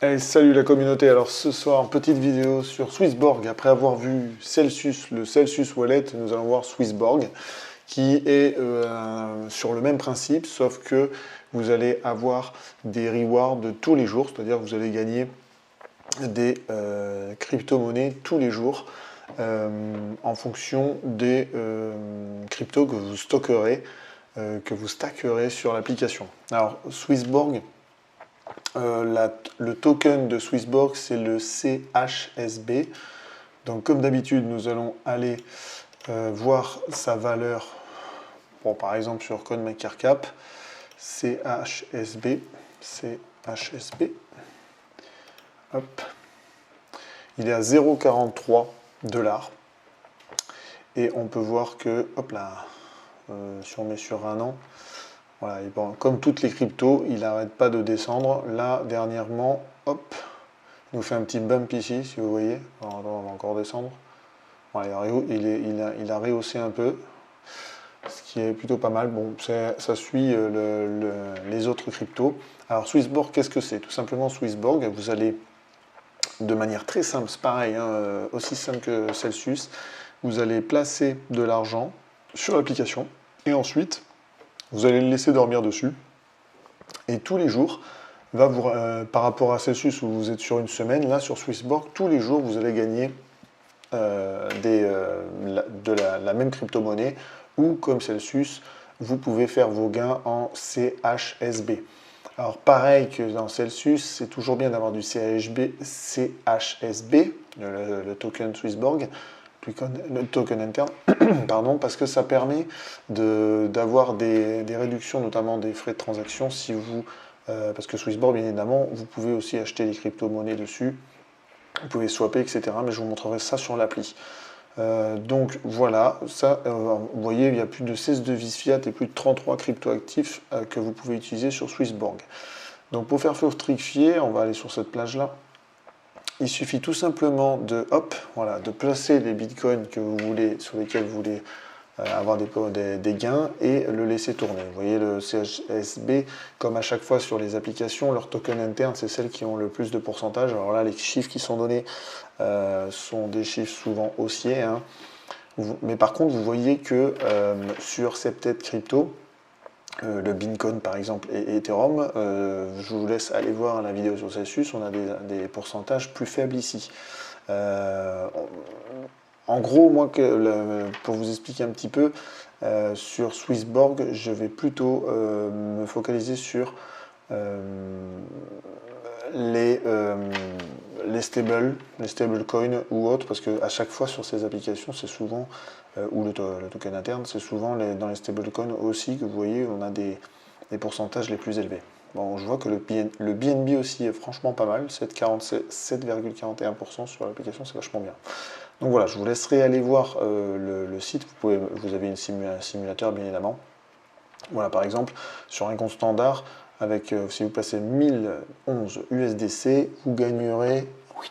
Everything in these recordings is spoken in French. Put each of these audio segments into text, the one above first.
Hey, salut la communauté, alors ce soir, petite vidéo sur Swissborg. Après avoir vu Celsius, le Celsius Wallet, nous allons voir Swissborg, qui est sur le même principe, sauf que vous allez avoir des rewards tous les jours, c'est-à-dire que vous allez gagner des crypto-monnaies tous les jours en fonction des cryptos que vous stockerez, sur l'application. Alors Swissborg, le token de Swissborg, c'est le CHSB. Donc comme d'habitude, nous allons aller voir sa valeur, bon, par exemple sur CoinMarketCap, CHSB, CHSB, hop, il est à 0,43 $. Et on peut voir que, hop là, si on met sur un an, voilà, et bon, comme toutes les cryptos, il n'arrête pas de descendre. Là, dernièrement, hop, il nous fait un petit bump ici, si vous voyez. Alors, on va encore descendre. Voilà, il a rehaussé un peu, ce qui est plutôt pas mal. Bon, ça suit les autres cryptos. Alors, Swissborg, qu'est-ce que c'est? Tout simplement, Swissborg, vous allez, de manière très simple, c'est pareil, hein, aussi simple que Celsius, vous allez placer de l'argent sur l'application, et ensuite, vous allez le laisser dormir dessus, et tous les jours, par rapport à Celsius où vous êtes sur une semaine, là sur Swissborg, tous les jours vous allez gagner la même crypto-monnaie, ou comme Celsius, vous pouvez faire vos gains en CHSB. Alors pareil que dans Celsius, c'est toujours bien d'avoir du CHSB, le token Swissborg, le token interne, pardon, parce que ça permet d'avoir des réductions, notamment des frais de transaction, si vous, parce que Swissborg, bien évidemment, vous pouvez aussi acheter des crypto-monnaies dessus, vous pouvez swapper, etc. Mais je vous montrerai ça sur l'appli. Donc voilà, ça, vous voyez, il y a plus de 16 devises fiat et plus de 33 crypto-actifs que vous pouvez utiliser sur Swissborg. Donc pour faire fructifier, on va aller sur cette plage-là. Il suffit tout simplement de, hop, voilà, de placer les bitcoins que vous voulez, sur lesquels vous voulez avoir des gains, et le laisser tourner. Vous voyez le CHSB, comme à chaque fois sur les applications, leur token interne, c'est celles qui ont le plus de pourcentage. Alors là, les chiffres qui sont donnés sont des chiffres souvent haussiers, hein. Mais par contre, vous voyez que sur ces têtes crypto, le Bitcoin par exemple et Ethereum, je vous laisse aller voir la vidéo sur Celsius, on a des pourcentages plus faibles ici. En gros, moi, pour vous expliquer un petit peu, sur Swissborg, je vais plutôt me focaliser sur les stablecoins ou autres, parce qu'à chaque fois sur ces applications, c'est souvent, ou le token interne, c'est souvent dans les stablecoins aussi que vous voyez, on a des pourcentages les plus élevés. Bon, je vois que le BNB aussi est franchement pas mal, 7,41% sur l'application, c'est vachement bien. Donc voilà, je vous laisserai aller voir le site, vous avez un simulateur bien évidemment. Voilà, par exemple, sur un compte standard, avec, si vous placez 1011 USDC, vous gagnerez 8.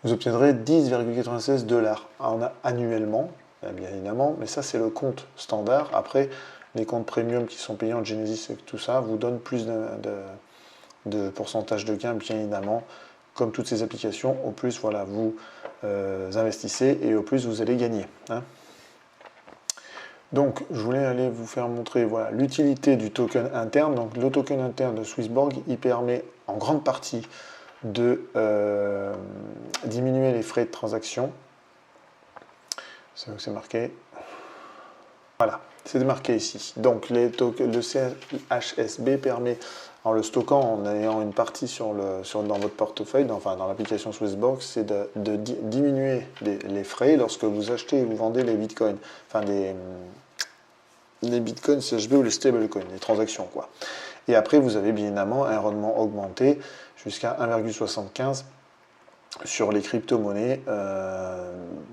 Vous obtiendrez 10,96 $ annuellement, bien évidemment, mais ça c'est le compte standard. Après, les comptes premium qui sont payants, Genesis et tout ça, vous donnent plus de pourcentage de gain, bien évidemment, comme toutes ces applications. Au plus, voilà, vous investissez et au plus vous allez gagner, hein. Donc, je voulais aller vous faire montrer, voilà, l'utilité du token interne. Donc, le token interne de Swissborg, il permet en grande partie de diminuer les frais de transaction. C'est où c'est marqué. Voilà, c'est marqué ici. Donc, le CHSB permet, en le stockant, en ayant une partie dans votre portefeuille, enfin dans l'application Swissborg, c'est de diminuer les frais lorsque vous achetez et vous vendez les bitcoins. Enfin, les bitcoins CHB ou les stablecoins, les transactions, quoi. Et après, vous avez bien évidemment un rendement augmenté jusqu'à 1,75 sur les crypto-monnaies.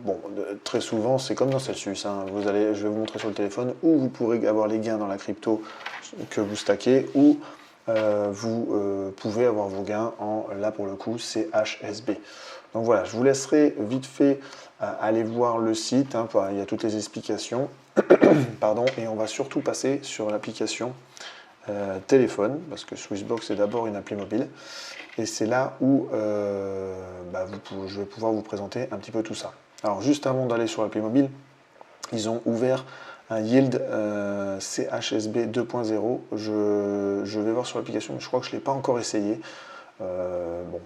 Bon, très souvent, c'est comme dans Celsius, hein. Je vais vous montrer sur le téléphone où vous pourrez avoir les gains dans la crypto que vous stackez, ou vous pouvez avoir vos gains là pour le coup, CHSB. Donc voilà, je vous laisserai vite fait aller voir le site, hein, il y a toutes les explications. Pardon, et on va surtout passer sur l'application téléphone, parce que Swissborg c'est d'abord une appli mobile, et c'est là où je vais pouvoir vous présenter un petit peu tout ça. Alors juste avant d'aller sur l'appli mobile, ils ont ouvert un Yield CHSB 2.0. Je vais voir sur l'application, mais je crois que je ne l'ai pas encore essayé. Bon.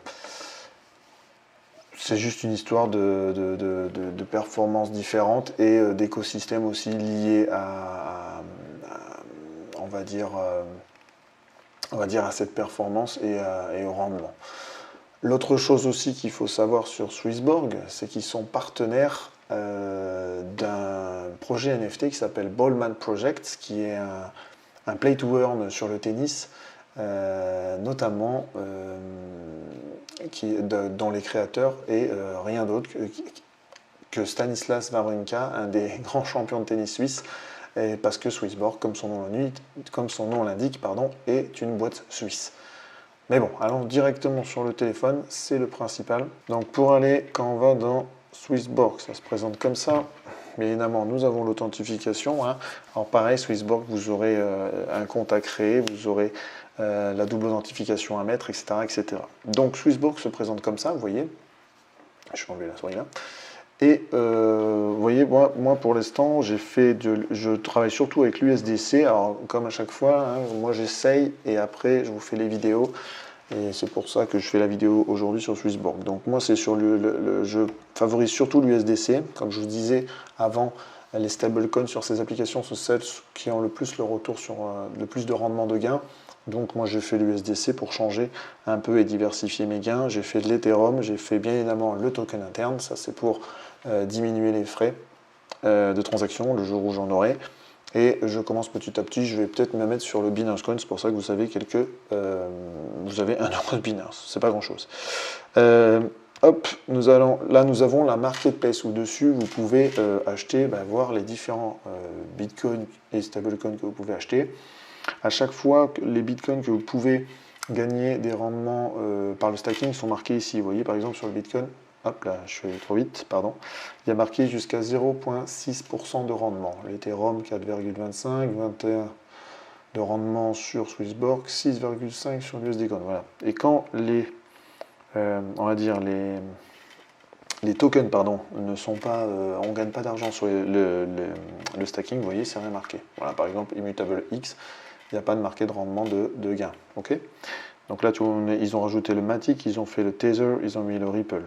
C'est juste une histoire de performances différentes et d'écosystèmes aussi liés on va dire à cette performance et au rendement. L'autre chose aussi qu'il faut savoir sur Swissborg, c'est qu'ils sont partenaires d'un projet NFT qui s'appelle Ballman Project, qui est un play to earn sur le tennis, notamment dont les créateurs et rien d'autre que Stanislas Wawrinka, un des grands champions de tennis suisse, et parce que Swissborg, comme son nom l'indique, est une boîte suisse. Mais bon, allons directement sur le téléphone, c'est le principal. Donc pour aller, quand on va dans Swissborg, ça se présente comme ça. Bien évidemment, nous avons l'authentification. Alors pareil, Swissborg, vous aurez un compte à créer, vous aurez la double authentification à mettre, etc., etc. Donc Swissborg se présente comme ça, vous voyez. Je vais enlever la souris là. Et vous voyez, moi pour l'instant, je travaille surtout avec l'USDC. Alors comme à chaque fois, moi j'essaye et après je vous fais les vidéos. Et c'est pour ça que je fais la vidéo aujourd'hui sur Swissborg. Donc moi c'est sur je favorise surtout l'USDC. Comme je vous disais avant, les stablecoins sur ces applications sont celles qui ont le plus le retour sur le plus de rendement de gain. Donc moi j'ai fait l'USDC pour changer un peu et diversifier mes gains. J'ai fait de l'Ethereum, j'ai fait bien évidemment le token interne, ça c'est pour diminuer les frais de transaction le jour où j'en aurai. Et je commence petit à petit, je vais peut-être me mettre sur le Binance Coin, c'est pour ça que vous avez vous avez 1 euro de Binance, c'est pas grand chose. Hop, nous avons la marketplace où dessus vous pouvez acheter, voir les différents bitcoins et stablecoins que vous pouvez acheter. À chaque fois, les bitcoins que vous pouvez gagner des rendements par le stacking sont marqués ici. Vous voyez par exemple sur le bitcoin, hop là, je suis allé trop vite, pardon. Il y a marqué jusqu'à 0,6% de rendement. L'Ethereum 4,25, 21 de rendement sur Swissborg, 6,5 sur l'USD Coin. Voilà. Et quand on va dire les tokens, ne sont pas, on ne gagne pas d'argent sur le stacking, vous voyez, c'est rien marqué. Voilà, par exemple, Immutable X, il n'y a pas de marqué de rendement de gain. Okay, donc là, ils ont rajouté le Matic, ils ont fait le Tether, ils ont mis le Ripple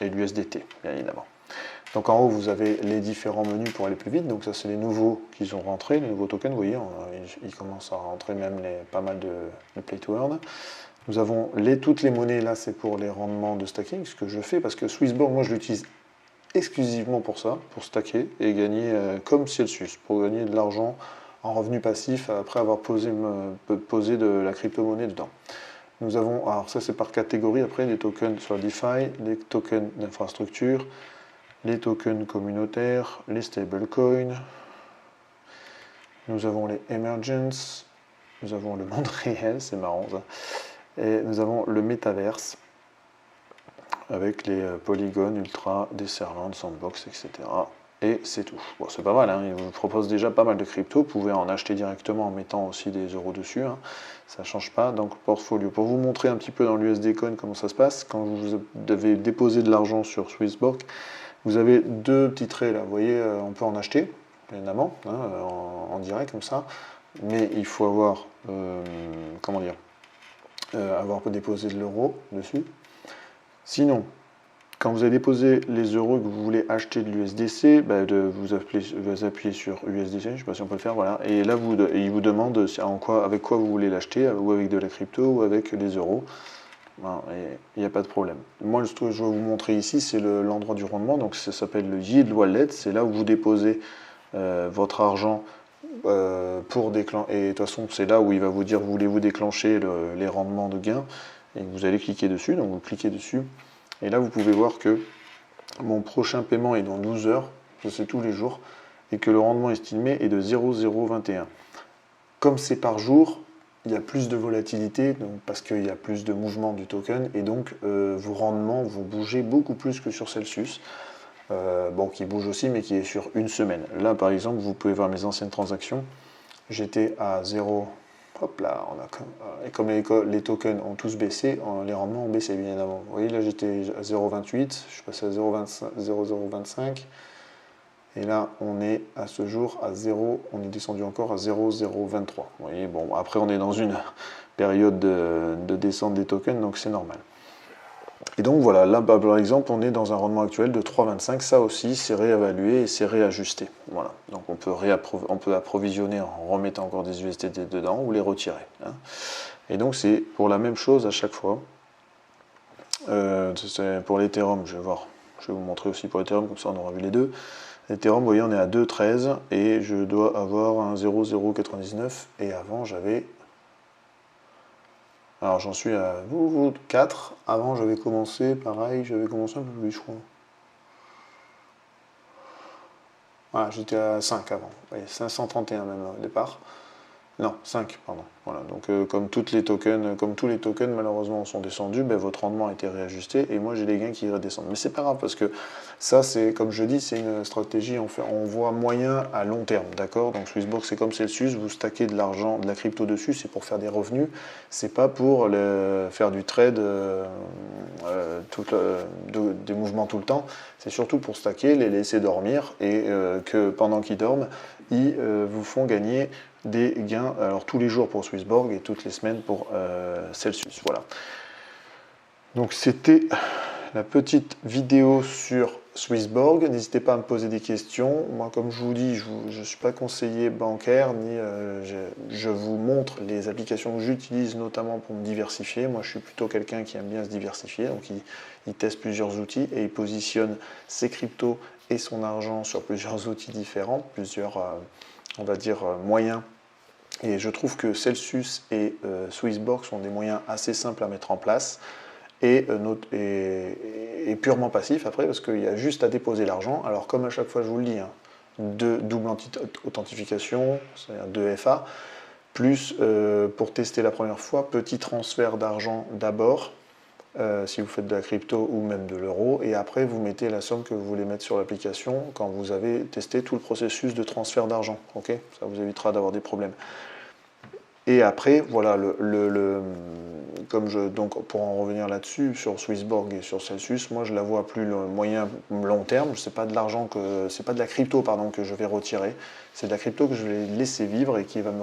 et l'USDT, bien évidemment. Donc en haut, vous avez les différents menus pour aller plus vite. Donc ça, c'est les nouveaux qu'ils ont rentrés, les nouveaux tokens. Vous voyez, ils commencent à rentrer même pas mal de play to earn. Nous avons toutes les monnaies, là, c'est pour les rendements de stacking, ce que je fais, parce que Swissborg, moi, je l'utilise exclusivement pour ça, pour stacker et gagner comme Celsius, pour gagner de l'argent en revenu passif après avoir posé de la crypto-monnaie dedans. Nous avons, alors ça c'est par catégorie, après les tokens sur DeFi, les tokens d'infrastructure, les tokens communautaires, les stablecoins, nous avons les emergence, nous avons le monde réel, c'est marrant ça, et nous avons le metaverse avec les Polygon, Ultra, Decentraland, Sandbox, etc. Et c'est tout. Bon, c'est pas mal, il vous propose déjà pas mal de crypto, vous pouvez en acheter directement en mettant aussi des euros dessus, ça ne change pas. Donc portfolio, pour vous montrer un petit peu dans l'USD Coin comment ça se passe, quand vous devez déposer de l'argent sur Swissborg, vous avez deux petits traits là, vous voyez, on peut en acheter, évidemment, en direct comme ça, mais il faut avoir, avoir déposé de l'euro dessus. Sinon, quand vous avez déposé les euros et que vous voulez acheter de l'USDC, vous appuyez sur USDC, je ne sais pas si on peut le faire, voilà. Et là, il vous demande avec quoi vous voulez l'acheter, ou avec de la crypto, ou avec les euros. Il n'y a pas de problème. Moi, ce que je vais vous montrer ici, c'est l'endroit du rendement. Donc, ça s'appelle le Yield Wallet. C'est là où vous déposez votre argent pour déclencher. Et de toute façon, c'est là où il va vous dire voulez-vous déclencher les rendements de gain. Et vous allez cliquer dessus. Donc, vous cliquez dessus. Et là, vous pouvez voir que mon prochain paiement est dans 12 heures, ça c'est tous les jours, et que le rendement estimé est de 0,021. Comme c'est par jour, il y a plus de volatilité, donc parce qu'il y a plus de mouvement du token, et donc vos rendements vont bouger beaucoup plus que sur Celsius, qui bouge aussi, mais qui est sur une semaine. Là, par exemple, vous pouvez voir mes anciennes transactions, j'étais à 0. Hop là, et comme les tokens ont tous baissé, les rendements ont baissé bien évidemment. Vous voyez, là j'étais à 0,28, je suis passé à 0,025. Et là, on est à ce jour à 0, on est descendu encore à 0,023. Vous voyez, bon, après on est dans une période de descente des tokens, donc c'est normal. Et donc voilà, là par exemple, on est dans un rendement actuel de 3,25. Ça aussi, c'est réévalué et c'est réajusté. Voilà, donc on peut approvisionner en remettant encore des USDT dedans ou les retirer. Hein. Et donc c'est pour la même chose à chaque fois. Pour l'Ethereum, je vais vous montrer aussi pour l'Ethereum, comme ça on aura vu les deux. L'Ethereum, vous voyez, on est à 2,13 et je dois avoir un 0,099 et avant j'avais... Alors j'en suis à 4, avant j'avais commencé, pareil, j'avais commencé un peu plus, je crois. Voilà, j'étais à 5 avant, oui, 531 même au départ. Non, 5, pardon. Voilà, donc comme tous les tokens malheureusement sont descendus, ben, votre rendement a été réajusté et moi j'ai les gains qui redescendent. Mais c'est pas grave parce que ça, c'est comme je dis, c'est une stratégie, on voit moyen à long terme, d'accord. Donc Swissborg, c'est comme Celsius, vous stackez de l'argent, de la crypto dessus, c'est pour faire des revenus, c'est pas pour faire du trade, des mouvements tout le temps, c'est surtout pour stacker, les laisser dormir et que pendant qu'ils dorment, ils vous font gagner des gains, alors tous les jours pour Swissborg et toutes les semaines pour Celsius. Voilà. Donc c'était la petite vidéo sur Swissborg. N'hésitez pas à me poser des questions. Moi, comme je vous dis, je ne suis pas conseiller bancaire, ni je vous montre les applications que j'utilise notamment pour me diversifier. Moi, je suis plutôt quelqu'un qui aime bien se diversifier, donc il teste plusieurs outils et il positionne ses cryptos et son argent sur plusieurs outils différents, plusieurs, on va dire, moyens. Et je trouve que Celsius et Swissborg sont des moyens assez simples à mettre en place et purement passifs après, parce qu'il y a juste à déposer l'argent. Alors comme à chaque fois je vous le dis, hein, de double authentification, c'est-à-dire 2FA, plus pour tester la première fois, petit transfert d'argent d'abord, si vous faites de la crypto ou même de l'euro, et après vous mettez la somme que vous voulez mettre sur l'application quand vous avez testé tout le processus de transfert d'argent. Okay, ça vous évitera d'avoir des problèmes. Et après, voilà, donc pour en revenir là-dessus, sur Swissborg et sur Celsius, moi je la vois plus le moyen long terme. C'est pas de l'argent c'est pas de la crypto pardon que je vais retirer, c'est de la crypto que je vais laisser vivre et qui va me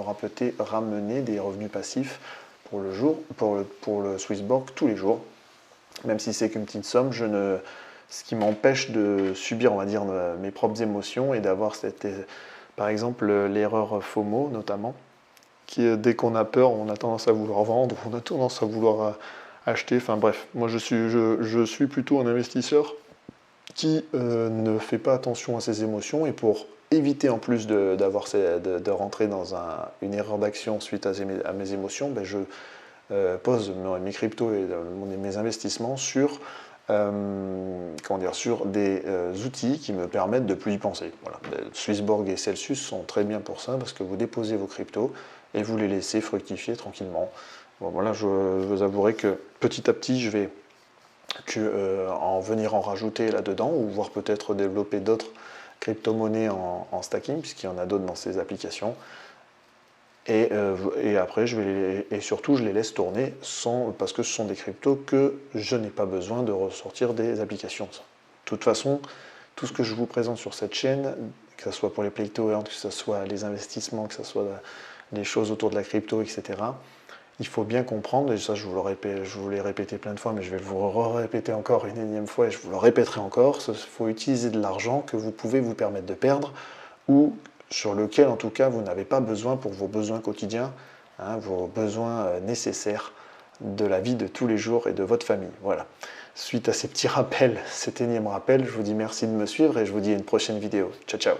ramener des revenus passifs pour le Swissborg tous les jours. Même si c'est qu'une petite somme, ce qui m'empêche de subir, on va dire, mes propres émotions et d'avoir par exemple, l'erreur FOMO notamment, qui dès qu'on a peur, on a tendance à vouloir vendre, on a tendance à vouloir acheter. Enfin bref, moi je suis plutôt un investisseur qui ne fait pas attention à ses émotions et pour éviter en plus de rentrer dans une erreur d'action suite à mes émotions, ben je pose mes cryptos et mes investissements sur sur des outils qui me permettent de plus y penser. Voilà. Swissborg et Celsius sont très bien pour ça parce que vous déposez vos cryptos et vous les laissez fructifier tranquillement. Bon, voilà, je vous avouerai que petit à petit, je vais en venir en rajouter là-dedans ou voir peut-être développer d'autres crypto-monnaies en stacking puisqu'il y en a d'autres dans ces applications. Et après, surtout, je les laisse tourner parce que ce sont des cryptos que je n'ai pas besoin de ressortir des applications. De toute façon, tout ce que je vous présente sur cette chaîne, que ce soit pour les play to earn, que ce soit les investissements, que ce soit les choses autour de la crypto, etc., il faut bien comprendre, et ça je vous l'ai répété plein de fois, mais je vais vous répéter encore une énième fois, et je vous le répéterai encore, il faut utiliser de l'argent que vous pouvez vous permettre de perdre, ou sur lequel en tout cas vous n'avez pas besoin pour vos besoins quotidiens, hein, vos besoins nécessaires de la vie de tous les jours et de votre famille. Voilà. Suite à ces petits rappels, cet énième rappel, je vous dis merci de me suivre et je vous dis à une prochaine vidéo. Ciao ciao.